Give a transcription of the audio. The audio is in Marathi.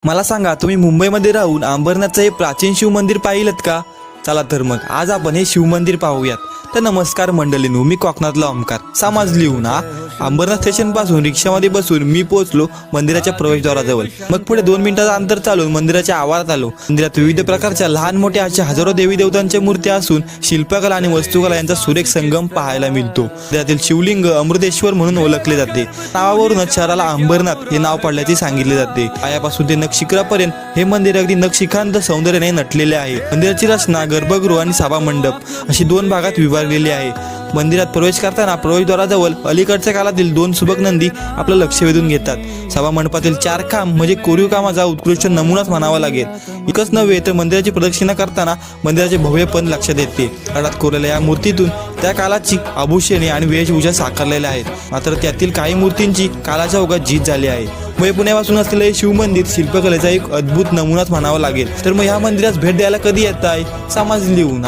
मला सांगा, तुम्ही मुंबईमध्ये राहून अंबरनाथचं हे प्राचीन शिव मंदिर पाहिलंत का? चला तर मग आज आपण हे शिव मंदिर पाहूयात. तर नमस्कार मंडळींनो, मी कोकणातला ओमकार समाज लिहून अंबरनाथ स्टेशन पासून रिक्षामध्ये बसून मी पोहोचलो मंदिराच्या प्रवेशद्वाराजवळ. मग पुढे 2 मिनिटाचं अंतर चालून मंदिराच्या आवारात आलो. मंदिरात विविध प्रकारच्या लहान मोठ्या अशा हजारो देवी देवतांच्या मूर्त्या असून शिल्पकला आणि वस्तुकला यांचा सुरेख संगम पाहायला मिळतो. त्यातील शिवलिंग अमृतेश्वर म्हणून ओळखले जाते. नावावरूनच शहराला अंबरनाथ हे नाव पडल्याचे सांगितले जाते. पायापासून ते नखशिखरापर्यंत हे मंदिर अगदी नखशिखांत सौंदर्याने नटलेले आहे. मंदिराची रचना गर्भगृह आणि सभा मंडप अशी 2 भागात विभागलेली आहे. मंदिरात प्रवेश करताना प्रवेशद्वाराजवळ अलीकडच्या काळातील 2 सुबक नंदी आपलं लक्ष वेधून घेतात. सभा मंडपातील 4 खांब म्हणजे कोरीव कामाचा उत्कृष्ट नमुनाच म्हणावा लागेल. इतकंच नव्हे तर मंदिराची प्रदक्षिणा करताना मंदिराचे भव्यपण लक्षात येते. काळात कोरलेल्या या मूर्तीतून त्या काळाची आभूषणे आणि वेशभूषा साकारलेल्या आहेत. मात्र त्यातील काही मूर्तींची काळाच्या ओघात झीज झाली आहे. मुंबई पुण्यापासून असलेलं हे शिव मंदिर शिल्पकलेचा एक अद्भुत नमुनाच म्हणावा लागेल. तर मग ह्या मंदिरास भेट द्यायला कधी येत आहे? समाज लिहून